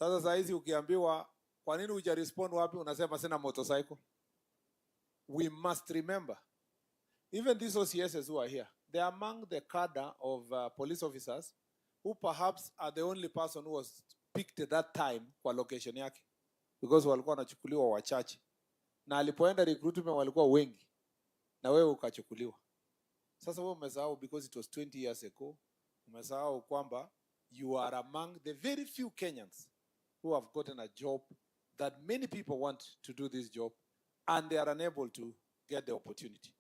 Sasa saa hizi ukiambiwa kwa nini huja respond wapi, unasema sina motorcycle. We must remember, even these OCSs who are here, they are among the cadre of police officers who perhaps are the only person who was picked at that time kwa location yake, because walikuwa wanachukuliwa wachache, na alipoenda recruitment walikuwa wengi, na wewe ukachukuliwa. Sasa wewe umesahau, because it was 20 years ago, umesahau kwamba you are among the very few Kenyans who have gotten a job that many people want to do this job and they are unable to get the opportunity.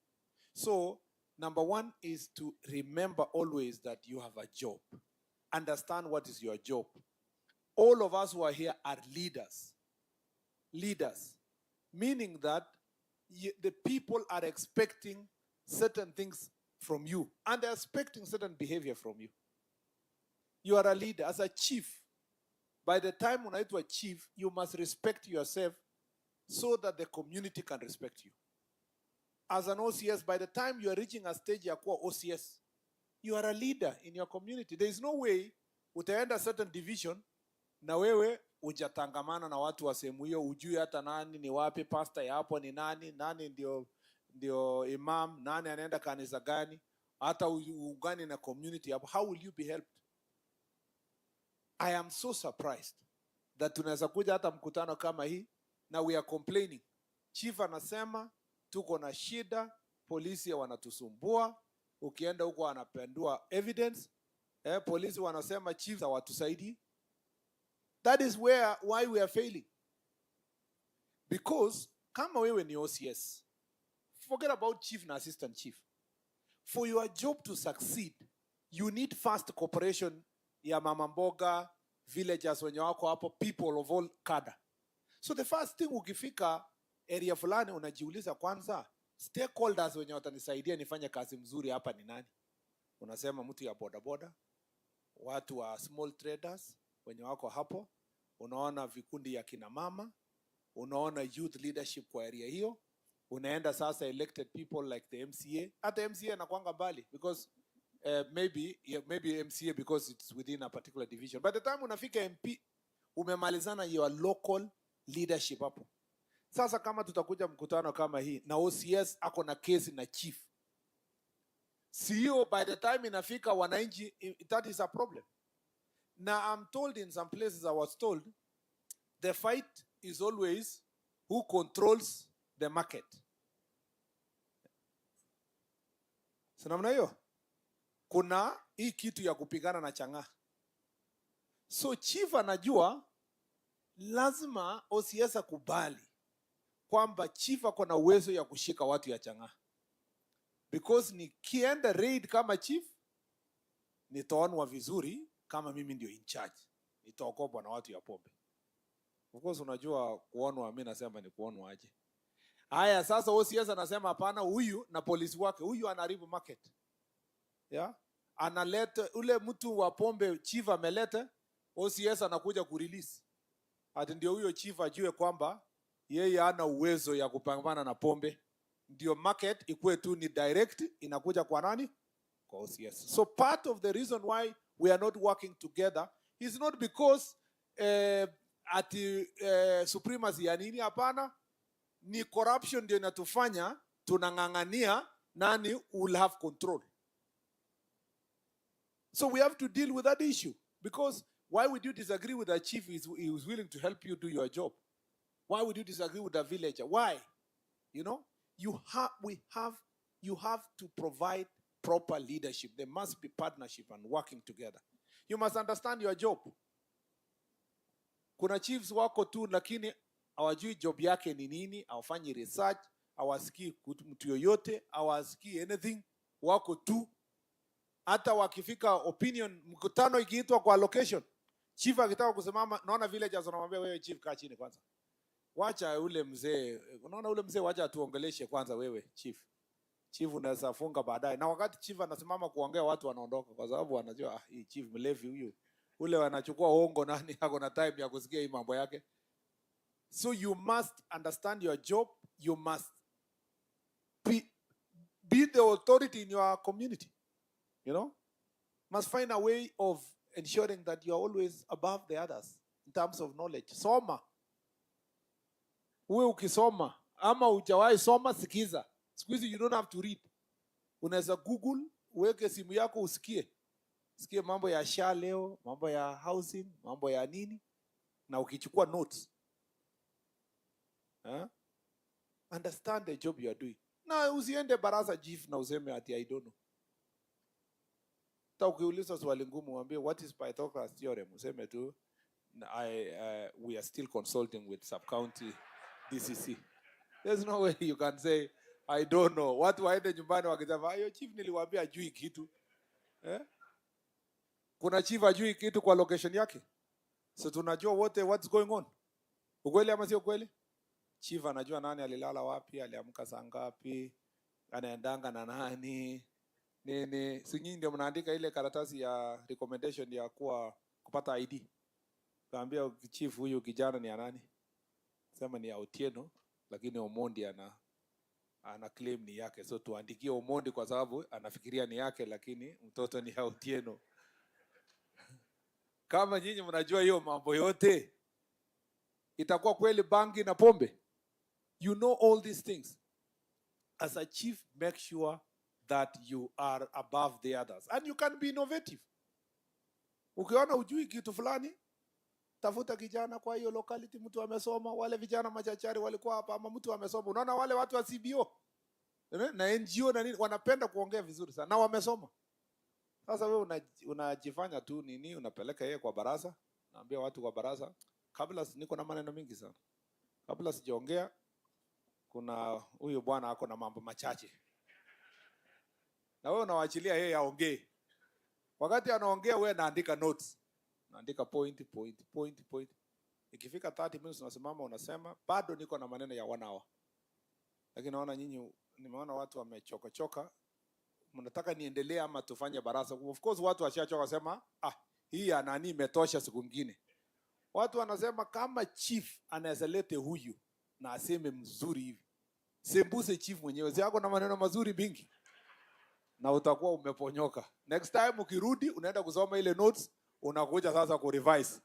So, number one is to remember always that you have a job. Understand what is your job. All of us who are here are leaders. Leaders. Meaning that the people are expecting certain things from you, and they're expecting certain behavior from you. You are a leader. As a chief, by the time unaitwa chief, you must respect yourself so that the community can respect you. As an OCS, by the time you are reaching a stage ya kuwa OCS, you are a leader in your community. There is no way utaenda certain division na wewe hujatangamana na watu wa sehemu hiyo, ujui hata nani ni wapi, pastor ya hapo ni nani, nani ndio imam, nani anaenda kanisa gani, hata ugani na community hapo. How will you be helped? I am so surprised that tunaweza kuja hata mkutano kama hii na we are complaining. Chief anasema tuko na shida, polisi wanatusumbua, ukienda huko wanapendua evidence, polisi wanasema chief hawatusaidii. That is why we are failing. Because kama wewe ni OCS, forget about chief na assistant chief. For your job to succeed, you need first cooperation ya mama mboga, villagers wenye wako hapo, people of all cadre. So the first thing ukifika area fulani unajiuliza kwanza, stakeholders wenye watanisaidia nifanye kazi mzuri hapa ni nani? Unasema mtu ya bodaboda, watu wa small traders wenye wako hapo, unaona vikundi ya kina mama, unaona youth leadership kwa area hiyo, unaenda sasa elected people like the MCA. At the MCA nakwanga mbali because maybe MCA because it's within a particular division. By the time unafika MP, umemalizana your local leadership hapo. Sasa kama tutakuja mkutano kama hii na OCS ako na kesi na chief, CEO by the time inafika wananchi, that is a problem. Now I'm told in some places, I was told, the fight is always who controls the market. Sinamna hiyo? Kuna hii kitu ya kupigana na chang'aa. So chief anajua lazima OCS akubali kwamba chief ako na uwezo ya kushika watu ya chang'aa. Because nikienda raid kama chief, nitaonwa vizuri kama mimi ndio in charge. Nitaokopwa na watu ya pombe. Of course unajua kuonwa, mimi nasema ni kuonwa aje. Haya sasa OCS anasema hapana, huyu na polisi wake, huyu anaharibu market. Yeah? Analeta ule mtu wa pombe chief ameleta, OCS anakuja kurelease. Ati ndio huyo chief ajue kwamba yeye hana uwezo ya kupambana na pombe. Ndio market ikuwe tu ni direct inakuja kwa nani? Kwa OCS. So part of the reason why we are not working together is not because supremacy ya nini, hapana. Ni corruption ndio inatufanya tunang'ang'ania nani will have control. So we have to deal with that issue, because why would you disagree with a chief he is willing to help you do your job? Why would you disagree with a villager? Why? You know, you have to provide proper leadership. There must be partnership and working together. You must understand your job. Kuna chiefs wako tu lakini hawajui job yake ni nini, hawafanyi research, hawasikii mtu yoyote, hawasikii anything, wako tu. Hata wakifika opinion, mkutano ikiitwa kwa location, chief akitaka kusimama, naona villagers wanamwambia wewe chief kaa chini kwanza. Wacha ule mzee, unaona ule mzee wacha atuongeleshe kwanza wewe chief. Chief unaweza funga baadaye. Na wakati chief anasimama kuongea watu wanaondoka kwa sababu wanajua hii chief mlevi huyu. Ule wanachukua hongo, nani hako na time ya kusikia hii mambo yake. So you must understand your job. You must be the authority in your community. You know? Must find a way of ensuring that you are always above the others. in terms of knowledge. Soma. Uwe ukisoma ama hujawahi soma, sikiza. Siku hizi you don't have to read. Unaweza Google, uweke simu yako usikie. Sikie mambo ya SHA leo, mambo ya housing, mambo ya nini, na ukichukua notes. Understand the job you are doing. Na usiende baraza chief na useme ati I don't know. Ta ukiuliza swali ngumu uambie what is Pythagoras theorem, useme tu we are still consulting with sub-county DCC. There's no way you can say I don't know. Watu waende nyumbani wakisema ayo chief niliwaambia ajui kitu. Kuna chief ajui kitu kwa location yake. So tunajua wote what's going on. Ukweli ama sio kweli? Chief anajua nani alilala wapi, aliamka saa ngapi, anaendanga na nani, nini. Si nyinyi ndio mnaandika ile karatasi ya recommendation ya kupata ID. Kaambia chief huyu kijana ni nani? Sema ni Otieno, lakini Omondi ana claim ni yake. So tuandikie Omondi kwa sababu anafikiria ni yake, lakini mtoto ni Otieno. Kama nyinyi mnajua hiyo mambo yote, itakuwa kweli bangi na pombe? You know all these things. As a chief, make sure that you are above the others. And you can be innovative. Ukiona ujui kitu fulani, tafuta kijana kwa hiyo locality, mtu amesoma. Wale vijana machachari walikuwa hapa, ama mtu amesoma. Unaona wale watu wa CBO na NGO na nini, wanapenda kuongea vizuri sana na wamesoma. Sasa wewe unajifanya tu nini, unapeleka yeye kwa baraza, naambia watu kwa baraza, kabla niko na maneno mingi sana. Kabla sijaongea, kuna huyu bwana ako na mambo machache. Na wewe unawaachilia yeye aongee. Wakati anaongea wewe naandika notes. Naandika point. Ikifika 30 minutes unasimama unasema bado niko na maneno ya 1 hour. Lakini naona nyinyi, nimeona watu wamechoka. Mnataka niendelee ama tufanye baraza? Of course watu washachoka sema hii nani imetosha siku nyingine. Watu wanasema kama chief anaweza lete huyu na aseme mzuri hivi, sembuse chief mwenyewe zako na maneno mazuri mingi, na utakuwa umeponyoka. Next time ukirudi unaenda kusoma ile notes, unakuja sasa ku revise.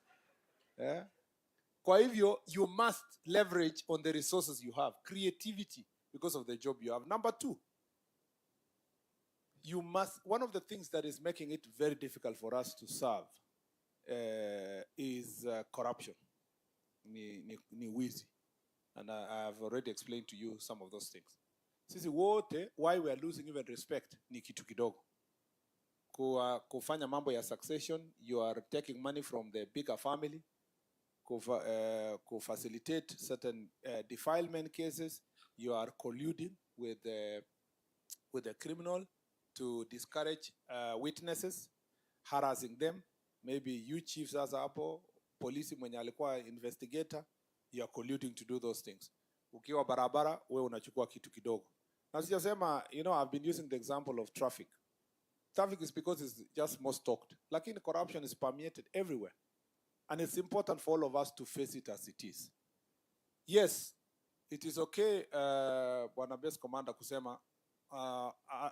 Kwa hivyo you must leverage on the resources you have, creativity, because of the job you have. Number 2, one of the things that is making it very difficult for us to serve is corruption. Ni wizi. And I have already explained to you some of those things. Sisi wote, why we are losing even respect, ni kitu kidogo. Kufanya mambo ya succession, you are taking money from the bigger family. Facilitate certain defilement cases, you are colluding with the criminal to discourage witnesses, harassing them. Maybe you chiefs as hapo, polisi mwenye alikuwa investigator, you are colluding to do those things. Ukiwa barabara, wewe unachukua kitu kidogo. Na sijasema, I've been using the example of traffic. Traffic is because it's just most talked. Lakini corruption is permeated everywhere. And it's important for all of us to face it as it is. Yes, it is okay, Bwana Base Commander kusema,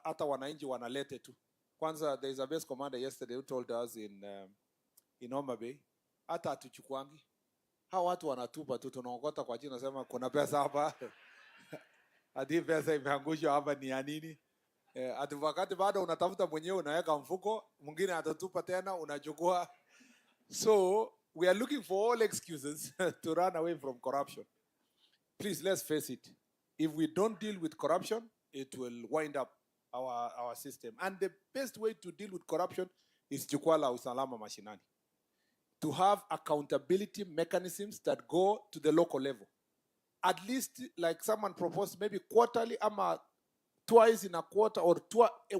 hata wananchi wanalete tu. Kwanza, there is a base commander yesterday who told us in Homa Bay, hata hatuchukuangi. Hao watu wanatupa tu, tunaokota kwa jina, nasema kuna pesa hapa. Hadi pesa imeangushwa hapa ni ya nini? Ati wakati bado unatafuta mwenyewe unaweka mfuko, mwingine atatupa tena unachukua. So, we are looking for all excuses to run away from corruption. Please, let's face it. If we don't deal with corruption, it will wind up our system. And the best way to deal with corruption is jukwaa la usalama mashinani. To have accountability mechanisms that go to the local level. At least, like someone proposed, maybe quarterly ama twice in a quarter or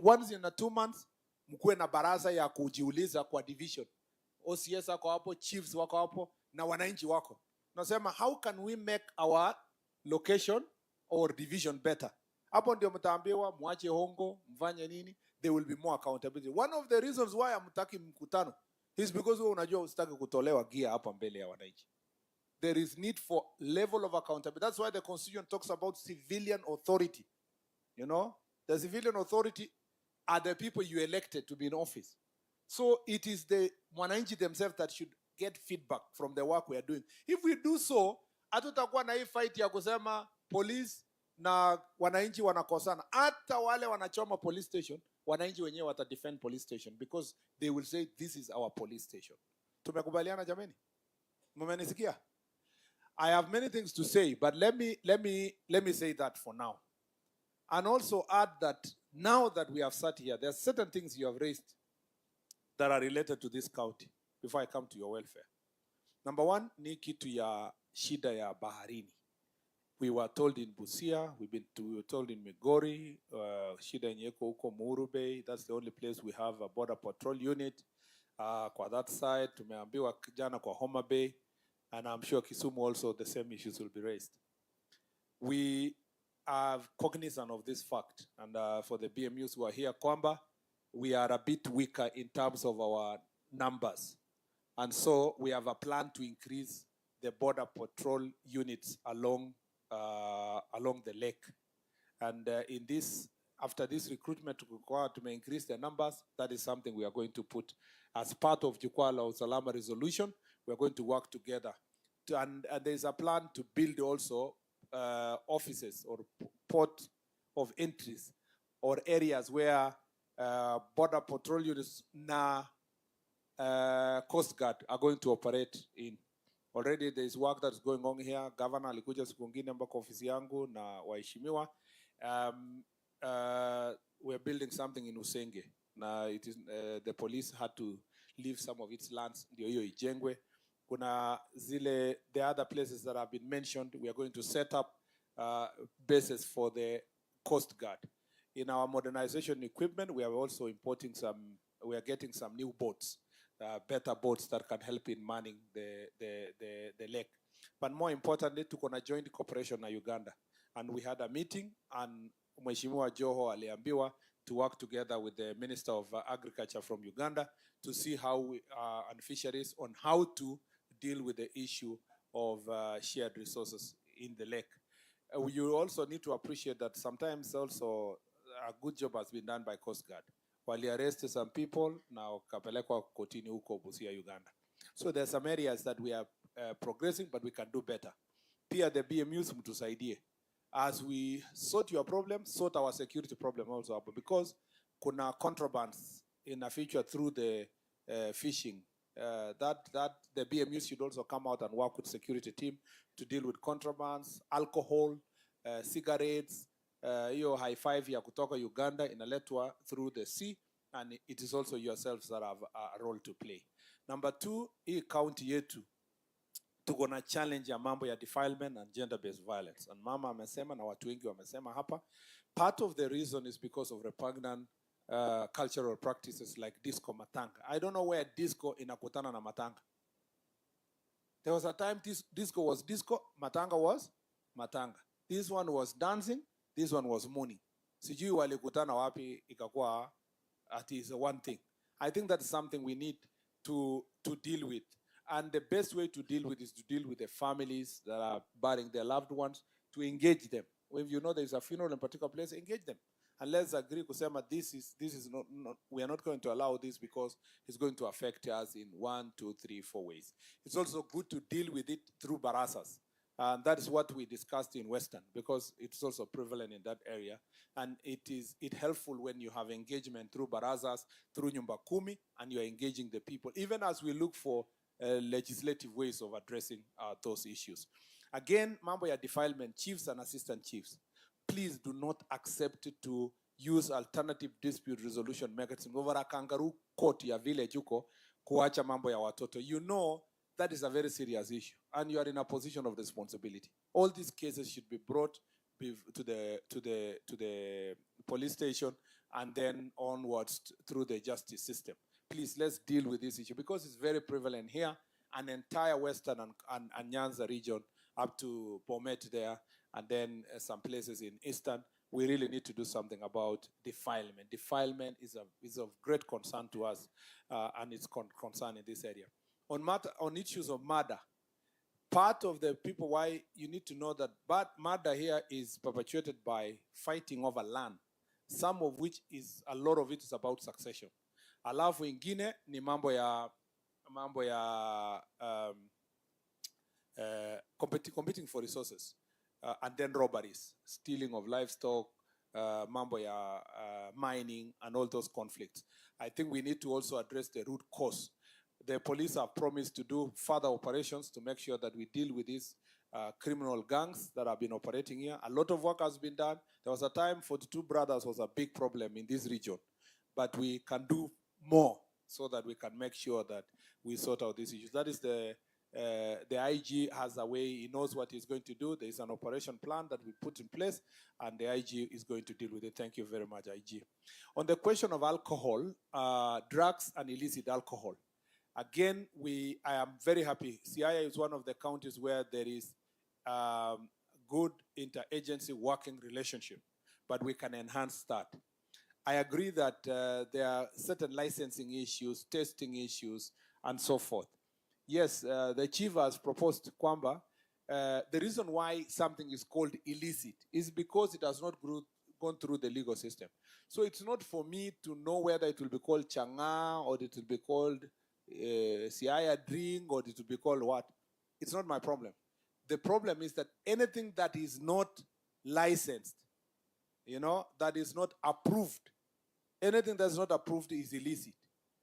once in a 2 months, mkuwe na baraza ya kujiuliza kwa division. OCS wako hapo, chiefs wako hapo, na wananchi wako. Nasema, how can we make our location or division better? Hapo ndio mtaambiwa, muache hongo, mfanye nini, there will be more accountability. One of the reasons why hamtaki mkutano is because wewe unajua usitaki kutolewa gia hapa mbele ya wananchi. There is need for level of accountability. That's why the Constitution talks about civilian authority. The civilian authority are the people you elected to be in office. So it is the wananchi themselves that should get feedback from the work we are doing. If we do so, hatutakuwa na hii fight ya kusema police na wananchi wanakosana. Hata wale wanachoma police station, wananchi wenyewe wata defend police station because they will say this is our police station. Tumekubaliana jameni? Mmenisikia? I have many things to say, but let me say that for now. And also add that now that we have sat here, there are certain things you have raised that are related to this county before I come to your welfare. Number one, ni kitu ya shida ya baharini. We were told in Busia, we were told in Migori, shida yenye iko huko Muhuru Bay, that's the only place we have a border patrol unit. Kwa that side, tumeambiwa jana kwa Homa Bay, and I'm sure Kisumu also the same issues will be raised. We are cognizant of this fact, and for the BMUs who are here, kwamba, we are a bit weaker in terms of our numbers. And so we have a plan to increase the border patrol units along the lake. And in this, after this recruitment to increase the numbers, that is something we are going to put as part of Jukwaa la Usalama resolution. We are going to work together. And there is a plan to build also offices or port of entries or areas where border patrol units na Coast Guard are going to operate in. Already there is work that's going on here. Governor alikuja siku ngine mpaka ofisi yangu na waheshimiwa. We're building something in Usenge. Now it is the police had to leave some of its lands ndio hiyo ijengwe. Kuna zile the other places that have been mentioned, we are going to set up bases for the Coast Guard. In our modernization equipment, we are also importing we are getting some new boats, better boats that can help in manning the lake. But more importantly, tuko na joint cooperation na Uganda. And we had a meeting, and Mheshimiwa Joho aliambiwa to work together with the Minister of Agriculture from Uganda to see how and fisheries on how to deal with the issue of shared resources in the lake. You also need to appreciate that sometimes also a good job has been done by Coast Guard. Wali arrested some people, now kapelekwa kotini huko Busia, Uganda. So there's some areas that we are progressing, but we can do better. Pia the BMUs mtusaidie. As we sort your problem, sort our security problem also, because kuna contrabands in the future through the fishing. That the BMUs should also come out and work with security team to deal with contrabands, alcohol, cigarettes, hiyo high five ya kutoka Uganda inaletwa through the sea, and it is also yourselves that have a role to play. Number two, hii county yetu tuko na challenge ya mambo ya defilement and gender-based violence. And mama amesema na watu wengi wamesema hapa, part of the reason is because of repugnant cultural practices like disco matanga. I don't know where disco inakutana na matanga. There was a time disco was disco, matanga was matanga. This one was dancing, this one was mooning. Sijui walikutana wapi ikakuwa at is one thing. I think that's something we need to deal with. And the best way to deal with is to deal with the families that are burying their loved ones, to engage them. If you know there is a funeral in a particular place, engage them. And let's agree kusema this is not, we are not going to allow this because it's going to affect us in 1, 2, 3, 4 ways. It's also good to deal with it through barasas. And that is what we discussed in Western, because it's also prevalent in that area. And it's helpful when you have engagement through barazas, through nyumba kumi, and you're engaging the people, even as we look for legislative ways of addressing those issues. Again, mambo ya defilement, chiefs and assistant chiefs, please do not accept to use alternative dispute resolution mechanism over a kangaroo court ya village huko kuacha mambo ya watoto. You know that is a very serious issue, and you are in a position of responsibility. All these cases should be brought to the police station and then onwards through the justice system. Please, let's deal with this issue because it's very prevalent here, an entire Western and Nyanza region up to Bomet there, and then some places in Eastern. We really need to do something about defilement. Defilement is of great concern to us, and it's concern in this area. On issues of murder, part of the people, why you need to know that murder here is perpetuated by fighting over land, some of which a lot of it is about succession. Alafu ingine ni mambo ya mambo ya competing for resources, and then robberies, stealing of livestock, mambo ya mining, and all those conflicts. I think we need to also address the root cause. The police have promised to do further operations to make sure that we deal with these criminal gangs that have been operating here. A lot of work has been done. There was a time 42 Brothers was a big problem in this region, but we can do more so that we can make sure that we sort out these issues. That is the IG has a way, he knows what he's going to do. There is an operation plan that we put in place, and the IG is going to deal with it. Thank you very much, IG. On the question of alcohol, drugs and illicit alcohol, again, I am very happy. Siaya is one of the counties where there is good interagency working relationship, but we can enhance that. I agree that there are certain licensing issues, testing issues, and so forth. Yes, the chief has proposed kwamba the reason why something is called illicit is because it has not gone through the legal system. So it's not for me to know whether it will be called changa or it will be called Siaya drink or it will be called what. It's not my problem. The problem is that anything that is not licensed, that is not approved, anything that's not approved is illicit.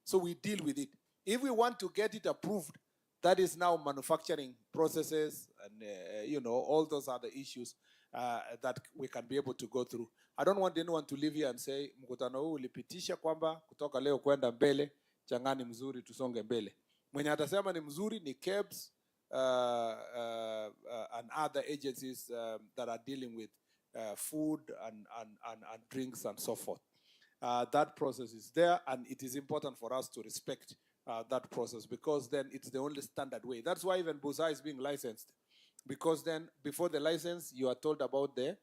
So we deal with it. If we want to get it approved, that is now manufacturing processes and all those other issues that we can be able to go through. I don't want anyone to leave here and say mkutano huu ulipitisha kwamba kutoka leo kwenda mbele changani mzuri tusonge mbele. Mwenye atasema ni mzuri ni KEBS and other agencies that are dealing with food and drinks and so forth. That process is there, and it is important for us to respect that process, because then it's the only standard way. That's why even Busa is being licensed, because then before the license, you are told about the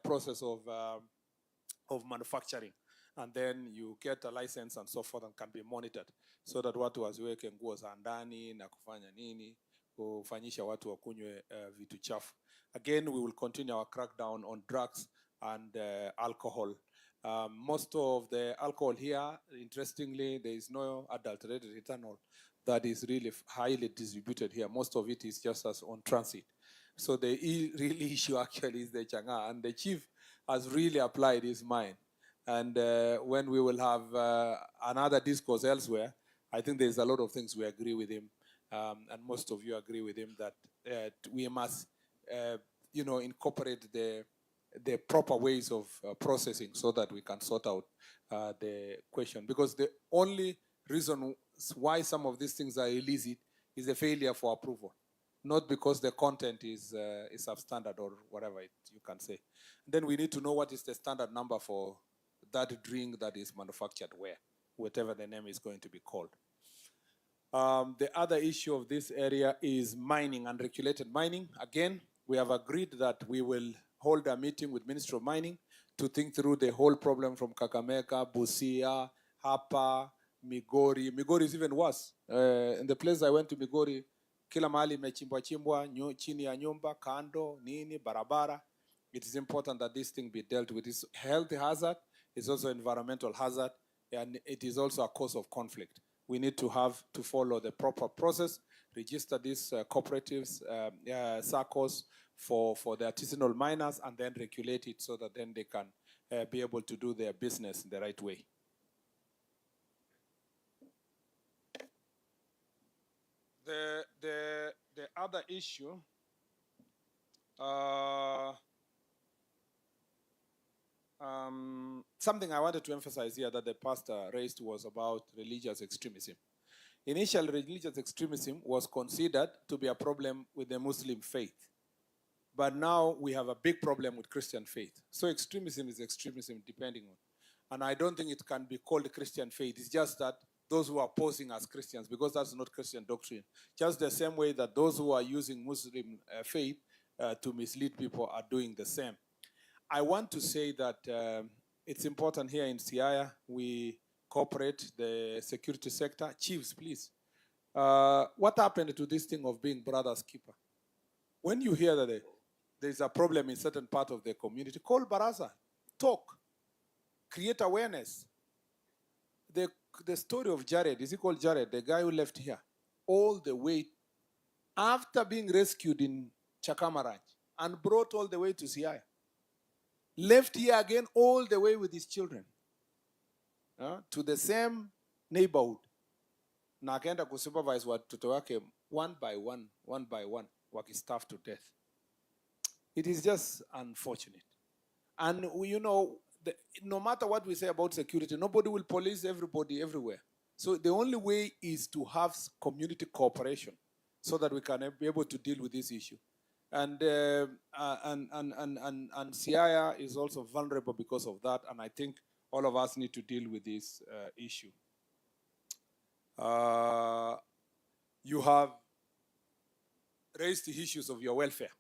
process of manufacturing, and then you get a license and so forth and can be monitored, so that watu waziweke nguo za ndani na kufanya nini, kufanyisha watu wakunywe vitu chafu. Again, we will continue our crackdown on drugs and alcohol. Most of the alcohol here, interestingly, there is no adulterated ethanol that is really highly distributed here. Most of it is just as on transit. So the real issue actually is the changa, and the chief has really applied his mind. And when we will have another discourse elsewhere, I think there's a lot of things we agree with him, and most of you agree with him that we must, incorporate the proper ways of processing so that we can sort out the question. Because the only reason why some of these things are illicit is a failure for approval, not because the content is substandard or whatever you can say. Then we need to know what is the standard number for that drink that is manufactured where, whatever the name is going to be called. The other issue of this area is mining, unregulated mining. Again, we have agreed that we will hold a meeting with Ministry of Mining to think through the whole problem from Kakamega, Busia, Hapa, Migori. Migori is even worse. In the place I went to Migori, kila mahali mechimbwa chini ya nyumba, kando, nini, barabara. It is important that this thing be dealt with. It's health hazard, it's also environmental hazard, and it is also a cause of conflict. We need to follow the proper process, register these cooperatives, SACCOs for the artisanal miners, and then regulate it so that then they can be able to do their business in the right way. The other issue, something I wanted to emphasize here that the pastor raised was about religious extremism. Initially, religious extremism was considered to be a problem with the Muslim faith. But now we have a big problem with Christian faith. So extremism is extremism depending on. And I don't think it can be called Christian faith. It's just that those who are posing as Christians, because that's not Christian doctrine. Just the same way that those who are using Muslim faith to mislead people are doing the same. I want to say that it's important here in Siaya, we cooperate the security sector. Chiefs, please. What happened to this thing of being brother's keeper? When you hear that there's a problem in certain part of the community, call Baraza, talk, create awareness. The the story of Jared, is he called Jared, the guy who left here, all the way after being rescued in Chakama Ranch and brought all the way to Siaya. Left here again all the way with his children to the same neighborhood. Na akaenda kusupervise watoto wake one by one, wakistarve to death. It is just unfortunate. And you know, no matter what we say about security, nobody will police everybody everywhere. So the only way is to have community cooperation so that we can be able to deal with this issue. And Siaya is also vulnerable because of that, and I think all of us need to deal with this issue. You have raised the issues of your welfare.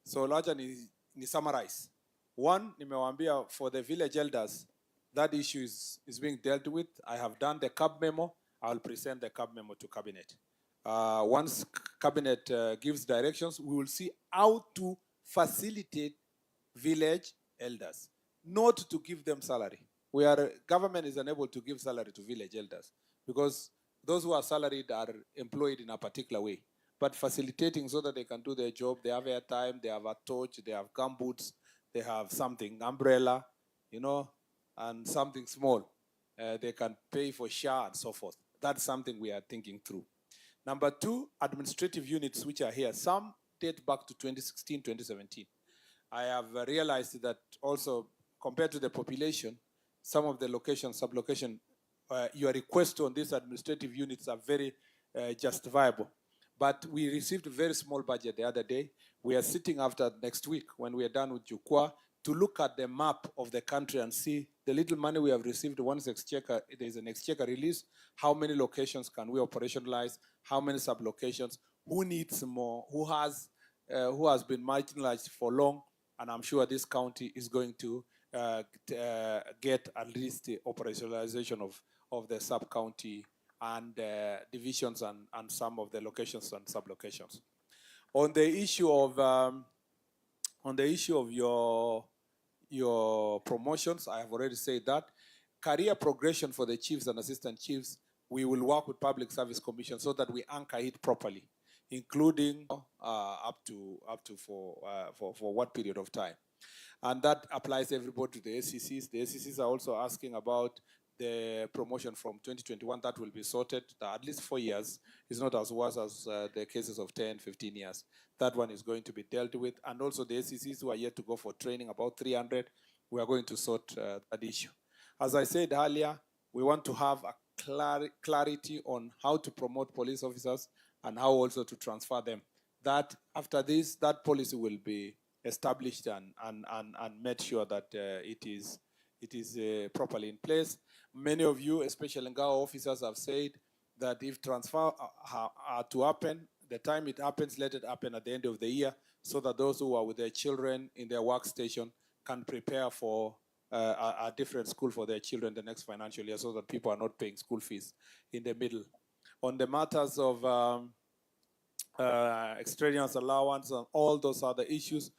So larger ni summarize. One, nimewambia for the village elders, that issue is being dealt with. I have done the CAB memo. I'll present the CAB memo to cabinet. Once cabinet gives directions, we will see how to facilitate village elders, not to give them salary. Government is unable to give salary to village elders because those who are salaried are employed in a particular way. But facilitating so that they can do their job, they have airtime, they have a torch, they have gumboots, they have something, umbrella, you know, and something small. They can pay for SHA and so forth. That's something we are thinking through. Number two, administrative units which are here. Some date back to 2016, 2017. I have realized that also compared to the population, some of the locations, sub-location, your requests on these administrative units are very justifiable. But we received a very small budget the other day. We are sitting after next week when we are done with Jukwa to look at the map of the country and see the little money we have received once exchequer, there's an exchequer release, how many locations can we operationalize, how many sub-locations, who needs more, who has been marginalized for long, and I'm sure this county is going to get at least the operationalization of the sub-county and divisions and some of the locations and sub-locations. On the issue of your promotions, I have already said that. Career progression for the chiefs and assistant chiefs, we will work with Public Service Commission so that we anchor it properly, including up to for what period of time. And that applies everybody to the SCCs. The SCCs are also asking about the promotion from 2021 that will be sorted, at least 4 years. Is not as worse as the cases of 10, 15 years. That one is going to be dealt with. And also the SCCs who are yet to go for training, about 300, we are going to sort that issue. As I said earlier, we want to have a clarity on how to promote police officers and how also to transfer them. That after this, that policy will be established and made sure that it is properly in place. Many of you, especially Ngao officers, have said that if transfer are to happen, the time it happens, let it happen at the end of the year so that those who are with their children in their workstation can prepare for a different school for their children the next financial year so that people are not paying school fees in the middle. On the matters of extraneous allowance and all those other issues,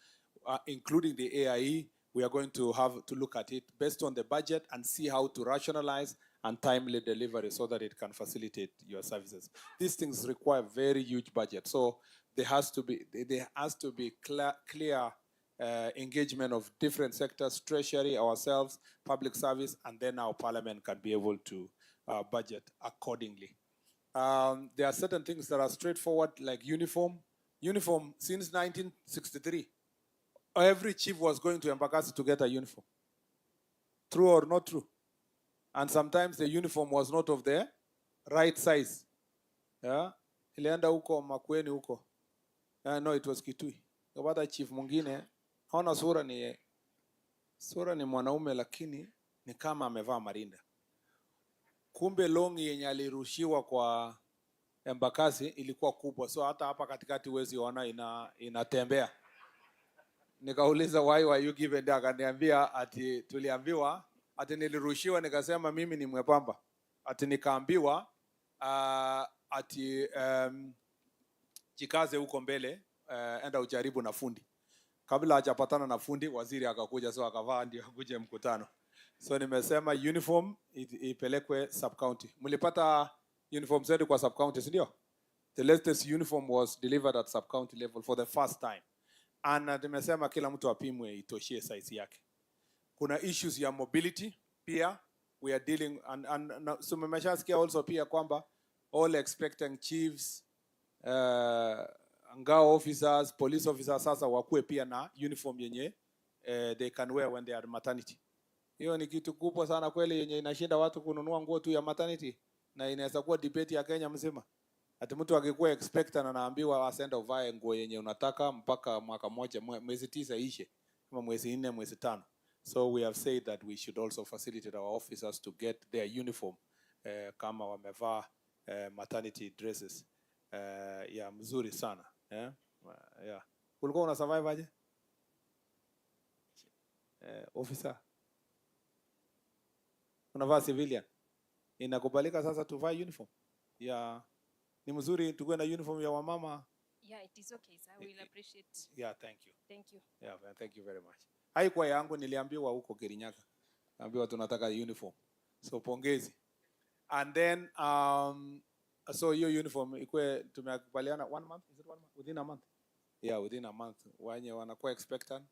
including the AIE, we are going to have to look at it based on the budget and see how to rationalize and timely delivery so that it can facilitate your services. These things require very huge budget. So there has to be clear engagement of different sectors, treasury, ourselves, public service, and then our parliament can be able to budget accordingly. There are certain things that are straightforward, like uniform. Uniform since 1963. Every chief was going to Embakasi to get a uniform. True or not true? And sometimes the uniform was not of the right size. Yeah? Ilienda huko Makueni huko. No, it was Kitui. Kabata chief mwingine, haona sura ni mwanaume lakini ni kama amevaa marinda. Kumbe longi yenye alirushiwa kwa Embakasi ilikuwa kubwa. So hata hapa katikati huwezi ona inatembea. Nikauliza why were you given that? Akaniambia ati tuliambiwa ati nilirushiwa, nikasema mimi ni mwepamba. Ati nikaambiwa ati jikaze huko mbele, enda ujaribu na fundi. Kabla hajapatana na fundi, waziri akakuja, so akavaa ndio akuje mkutano. So nimesema uniform ipelekwe sub-county. Mlipata uniform zetu kwa sub-county, si ndio? The latest uniform was delivered at sub-county level for the first time. And nimesema kila mtu apimwe itoshie size yake. Kuna issues ya mobility pia we are dealing and so mmeshasikia also pia kwamba all expecting chiefs, ngao officers, police officers sasa wakuwe pia na uniform yenye they can wear when they are maternity. Hiyo ni kitu kubwa sana kweli yenye inashinda watu kununua nguo tu ya maternity, na inaweza kuwa debate ya Kenya mzima. Ati mtu akikuwa expectant na anaambiwa asende uvae nguo yenye unataka mpaka mwaka moja, mwezi 9 ishe, kama mwezi 4 mwezi 5. So we have said that we should also facilitate our officers to get their uniform kama wamevaa maternity dresses ya mzuri sana. Yeah. Ulikuwa una survive aje? Officer unavaa civilian, inakubalika sasa tuvae uniform ya ni mzuri tuwe na uniform ya wamama? Yeah, it is okay, sir. We'll appreciate. Yeah, thank you. Thank you. Yeah, thank you very much. Haikuwa yangu, niliambiwa huko Kirinyaga. Naambiwa tunataka uniform. So pongezi. And then so your uniform ikue tumekubaliana 1 month, is it 1 month? Within a month. Yeah, within a month. Wenye wanakuwa expectant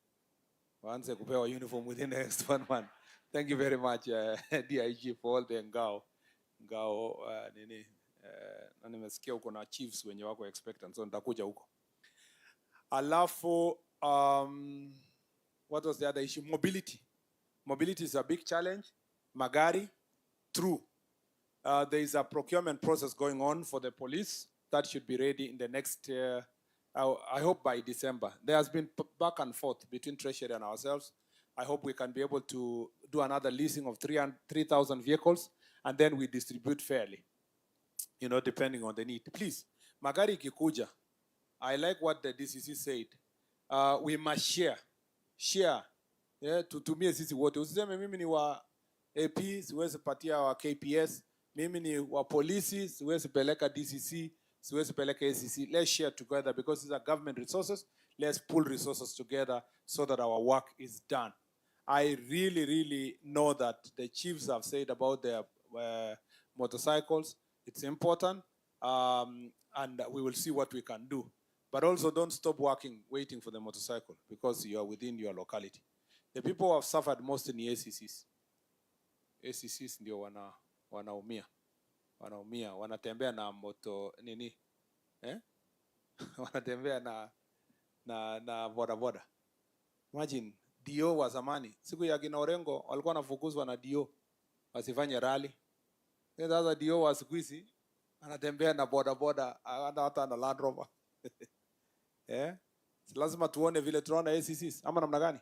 waanze kupewa uniform within the next 1 month. Thank you very much DIG for all the ngao nini na nimesikia huko na chiefs wenye wako expectant, so nitakuja huko. Alafu what was the other issue? Mobility is a big challenge. Magari, true. There is a procurement process going on for the police that should be ready in the next I hope by December. There has been back and forth between Treasury and ourselves. I hope we can be able to do another leasing of 3,000 vehicles, and then we distribute fairly, you know, depending on the need. Please, magari kikuja, I like what the DCC said. We must share. Yeah, tutumie sisi wote. Usiseme mimi ni wa AP, siwezi patia wa KPS, mimi ni wa polisi, siwezi peleka DCC, siwezi peleka ACC. Let's share together because these are government resources. Let's pull resources together so that our work is done. I really know that the chiefs have said about their motorcycles. It's important, and we will see what we can do. But also don't stop working, waiting for the motorcycle, because you are within your locality. The people who have suffered most in the ACCs. ACCs ndio wanaumia, wanatembea na moto nini, wanatembea na boda. Imagine DO wa zamani, siku ya kina Orengo walikuwa wanafukuzwa na DO wasifanye rally. Sasa DO wa siku hizi anatembea na boda hata na Land Rover. Lazima tuone vile tunaona ACCs ama namna gani?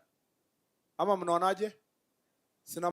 Ama mnaonaje? Sina